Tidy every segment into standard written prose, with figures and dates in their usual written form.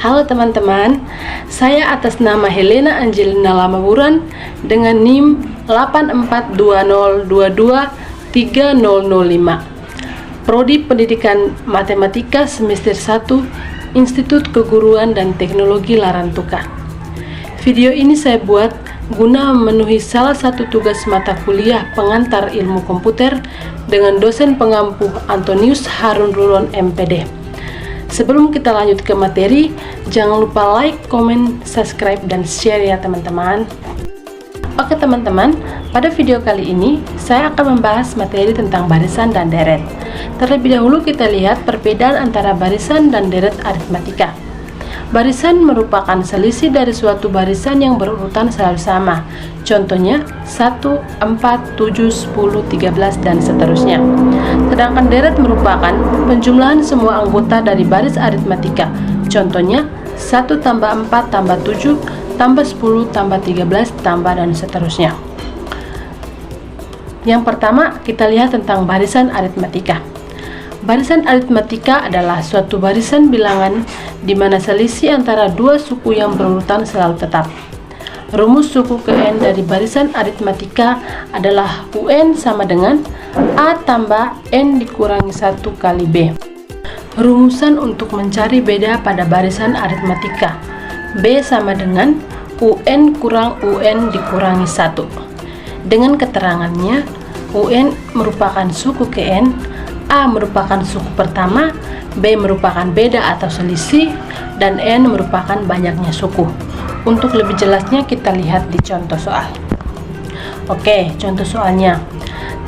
Halo teman-teman, saya atas nama Helena Angelina Lamaburan dengan NIM 8420223005. Prodi Pendidikan Matematika Semester 1, Institut Keguruan dan Teknologi Larantuka. Video ini saya buat guna memenuhi salah satu tugas mata kuliah pengantar ilmu komputer dengan dosen pengampu Antonius Harun Rulon MPD. Sebelum kita lanjut ke materi, jangan lupa like, komen, subscribe, dan share ya teman-teman. Oke teman-teman, pada video kali ini saya akan membahas materi tentang barisan dan deret. Terlebih dahulu kita lihat perbedaan antara barisan dan deret aritmatika. Barisan merupakan selisih dari suatu barisan yang berurutan selalu sama. Contohnya 1, 4, 7, 10, 13, dan seterusnya. Sedangkan deret merupakan penjumlahan semua anggota dari baris aritmatika. Contohnya 1 tambah 4 tambah 7 tambah 10 tambah 13 tambah dan seterusnya. Yang pertama kita lihat tentang barisan aritmatika. Barisan aritmatika adalah suatu barisan bilangan di mana selisih antara dua suku yang berurutan selalu tetap. Rumus suku ke N dari barisan aritmatika adalah UN sama dengan A tambah N dikurangi 1 kali B. Rumusan untuk mencari beda pada barisan aritmatika. B sama dengan UN kurang UN dikurangi 1. Dengan keterangannya, UN merupakan suku ke N, A merupakan suku pertama, B merupakan beda atau selisih, dan N merupakan banyaknya suku. Untuk lebih jelasnya kita lihat di contoh soal. Oke, contoh soalnya.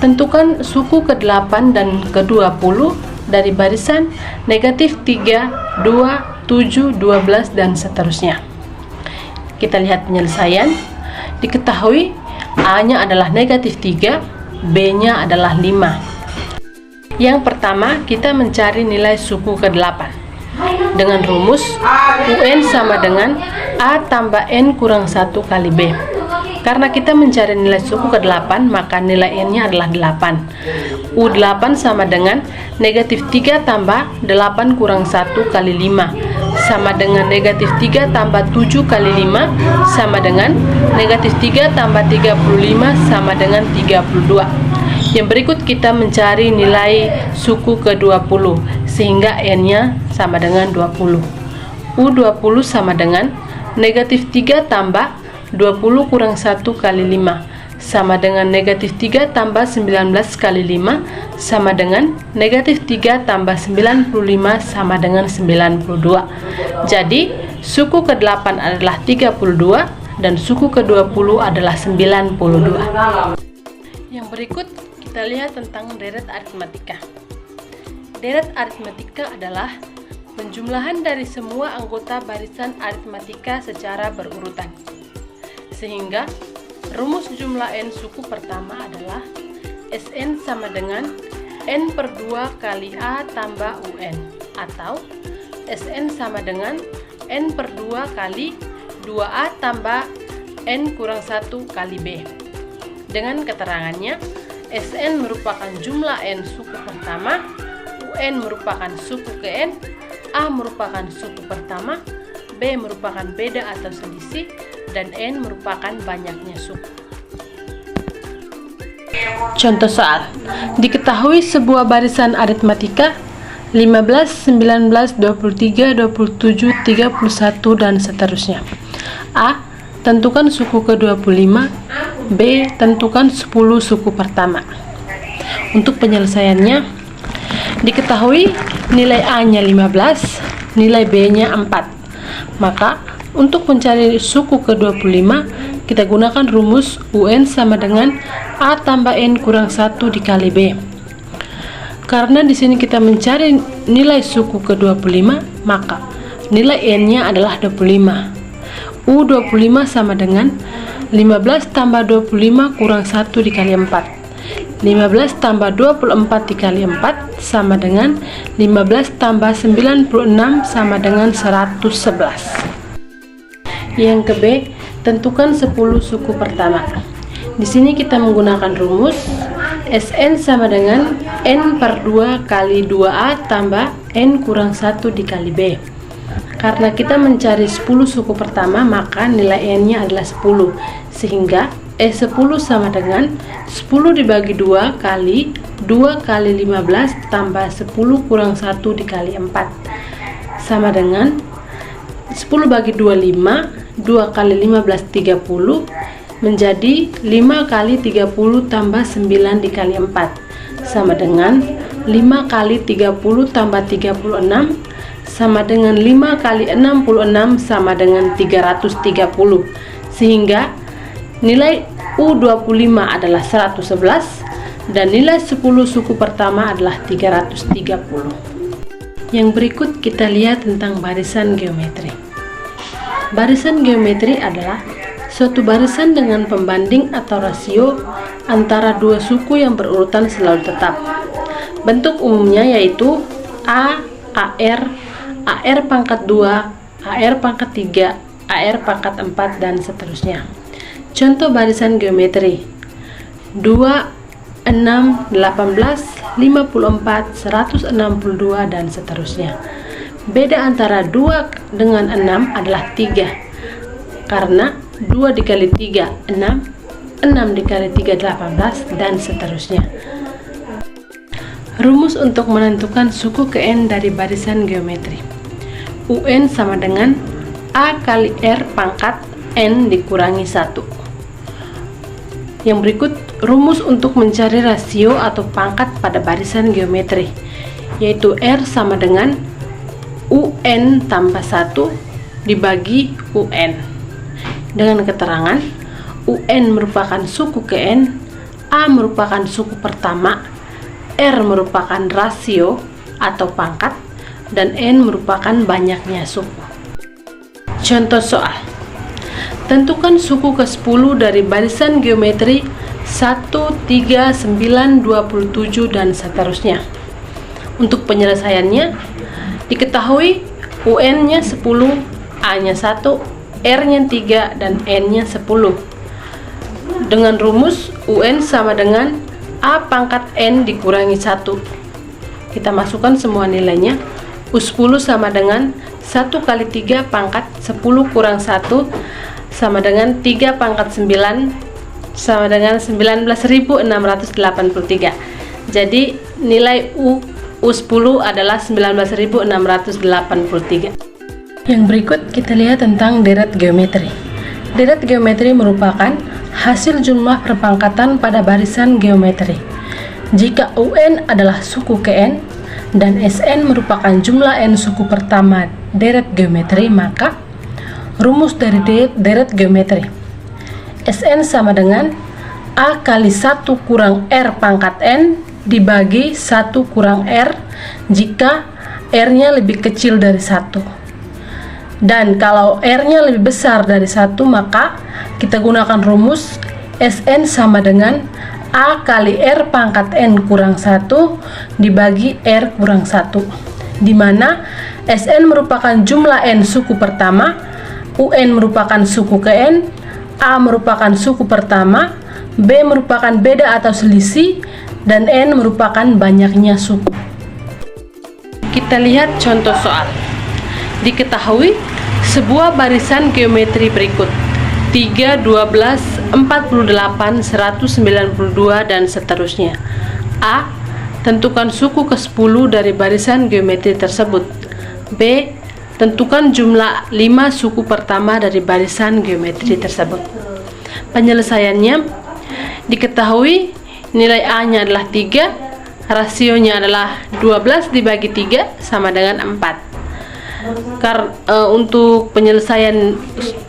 Tentukan suku ke-8 dan ke-20 dari barisan negatif 3, 2, 7, 12, dan seterusnya. Kita lihat penyelesaian. Diketahui A-nya adalah negatif 3, B-nya adalah 5. Yang pertama, kita mencari nilai suku ke-8 dengan rumus UN sama dengan A tambah N kurang 1 kali B. Karena kita mencari nilai suku ke-8, maka nilai N-nya adalah 8. U8 sama dengan negatif 3 tambah 8 kurang 1 kali 5 sama dengan negatif 3 tambah 7 kali 5 sama dengan negatif 3 tambah 35 sama dengan 32. Yang berikut kita mencari nilai suku ke-20 sehingga N-nya sama dengan 20. U20 sama dengan negatif 3 tambah 20 kurang 1 kali 5 sama dengan negatif 3 tambah 19 kali 5 sama dengan negatif 3 tambah 95 sama dengan 92. Jadi suku ke-8 adalah 32 dan suku ke-20 adalah 92. Yang berikut kita lihat tentang deret aritmatika. Deret aritmatika adalah penjumlahan dari semua anggota barisan aritmatika secara berurutan. Sehingga rumus jumlah N suku pertama adalah Sn sama dengan N per 2 kali A tambah UN, atau Sn sama dengan N per 2 kali 2A tambah N kurang 1 kali B. Dengan keterangannya, Sn merupakan jumlah N suku pertama, UN merupakan suku ke N, A merupakan suku pertama, B merupakan beda atau selisih, dan N merupakan banyaknya suku. Contoh soal. Diketahui sebuah barisan aritmatika 15, 19, 23, 27, 31, dan seterusnya. A. Tentukan suku ke-25. B. Tentukan 10 suku pertama. Untuk penyelesaiannya, diketahui nilai A-nya 15, nilai B-nya 4. Maka, untuk mencari suku ke-25, kita gunakan rumus UN sama dengan A tambah N kurang 1 dikali B. Karena di sini kita mencari nilai suku ke-25, maka nilai N-nya adalah 25. U25 sama dengan 15 tambah 25 kurang 1 dikali 4. 15 tambah 24 dikali 4 sama dengan 15 tambah 96 sama dengan 111. Yang ke B, tentukan 10 suku pertama. Di sini kita menggunakan rumus Sn sama dengan N per 2 kali 2A tambah N kurang 1 dikali B. Karena kita mencari 10 suku pertama, maka nilai n-nya adalah 10. Sehingga 10 sama dengan 10 dibagi 2 kali 2 kali 15 tambah 10 kurang 1 dikali 4. Sama dengan 10 bagi 2, 5. 2 kali 15, 30. Menjadi 5 kali 30 tambah 9 dikali 4. Sama dengan 5 kali 30 tambah 36 sama dengan 5 kali 66 sama dengan 330. Sehingga nilai U25 adalah 111 dan nilai 10 suku pertama adalah 330. Yang berikut kita lihat tentang barisan geometri. Barisan geometri adalah suatu barisan dengan pembanding atau rasio antara dua suku yang berurutan selalu tetap. Bentuk umumnya yaitu A, AR, AR pangkat 2, AR pangkat 3, AR pangkat 4, dan seterusnya. Contoh barisan geometri 2, 6, 18, 54, 162, dan seterusnya. Beda antara 2 dengan 6 adalah 3, karena 2 dikali 3, 6, 6 dikali 3, 18, dan seterusnya. Rumus untuk menentukan suku ke n dari barisan geometri. UN sama dengan A kali R pangkat N dikurangi 1. Yang berikut rumus untuk mencari rasio atau pangkat pada barisan geometri, yaitu R sama dengan UN tambah 1 dibagi UN. Dengan keterangan UN merupakan suku ke N, A merupakan suku pertama, R merupakan rasio atau pangkat, dan N merupakan banyaknya suku. Contoh soal. Tentukan suku ke-10 dari barisan geometri 1, 3, 9, 27, dan seterusnya. Untuk penyelesaiannya, diketahui UN-nya 10, A-nya 1, R-nya 3, dan N-nya 10. Dengan rumus UN sama dengan A pangkat N dikurangi 1. Kita masukkan semua nilainya. U10 sama dengan 1 kali 3 pangkat 10 kurang 1 sama dengan 3 pangkat 9 sama dengan 19.683. Jadi nilai U10 adalah 19.683. Yang berikut kita lihat tentang deret geometri. Deret geometri merupakan hasil jumlah perpangkatan pada barisan geometri. Jika UN adalah suku ke n dan Sn merupakan jumlah n suku pertama deret geometri, maka rumus dari deret geometri Sn sama dengan A kali 1 kurang R pangkat n dibagi 1 kurang R jika R-nya lebih kecil dari 1. Dan kalau R-nya lebih besar dari 1, maka kita gunakan rumus Sn sama dengan A kali R pangkat N kurang 1 dibagi R kurang 1, di mana Sn merupakan jumlah N suku pertama, UN merupakan suku ke N, A merupakan suku pertama, B merupakan beda atau selisih, dan N merupakan banyaknya suku. Kita lihat contoh soal. Diketahui sebuah barisan geometri berikut 3, 12, 48, 192, dan seterusnya. A. Tentukan suku ke-10 dari barisan geometri tersebut. B. Tentukan jumlah 5 suku pertama dari barisan geometri tersebut. Penyelesaiannya, diketahui nilai A-nya adalah 3, rasionya adalah 12 dibagi 3 sama dengan 4. Untuk penyelesaian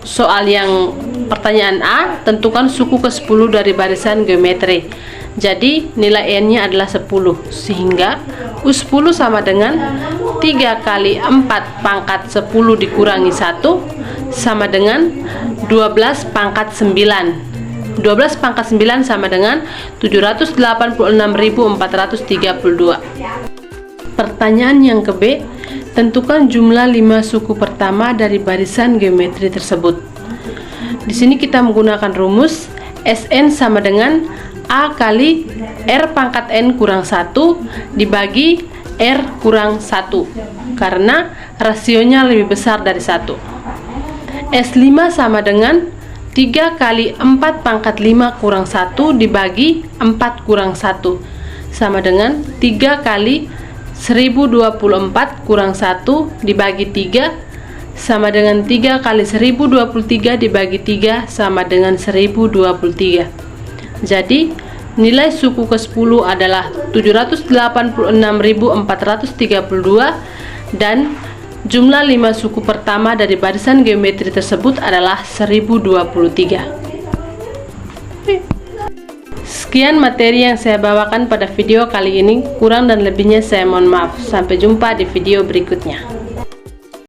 soal yang pertanyaan A, tentukan suku ke-10 dari barisan geometri. Jadi nilai N-nya adalah 10, sehingga U10 sama dengan 3 kali 4 pangkat 10 dikurangi 1 sama dengan 12 pangkat 9. 12 pangkat 9 sama dengan 786.432. Pertanyaan yang ke B, tentukan jumlah 5 suku pertama dari barisan geometri tersebut. Di sini kita menggunakan rumus Sn sama dengan A kali R pangkat N kurang 1 dibagi R kurang 1. karena rasionya lebih besar dari 1. S5 sama dengan 3 kali 4 pangkat 5 kurang 1 dibagi 4 kurang 1 sama dengan 3 kali 1024 kurang 1 dibagi 3 sama dengan 3 kali 1023 dibagi 3 sama dengan 1023. Jadi nilai suku ke-10 adalah 786.432 dan jumlah 5 suku pertama dari barisan geometri tersebut adalah 1023. Sekian materi yang saya bawakan pada video kali ini. Kurang dan lebihnya saya mohon maaf. Sampai jumpa di video berikutnya.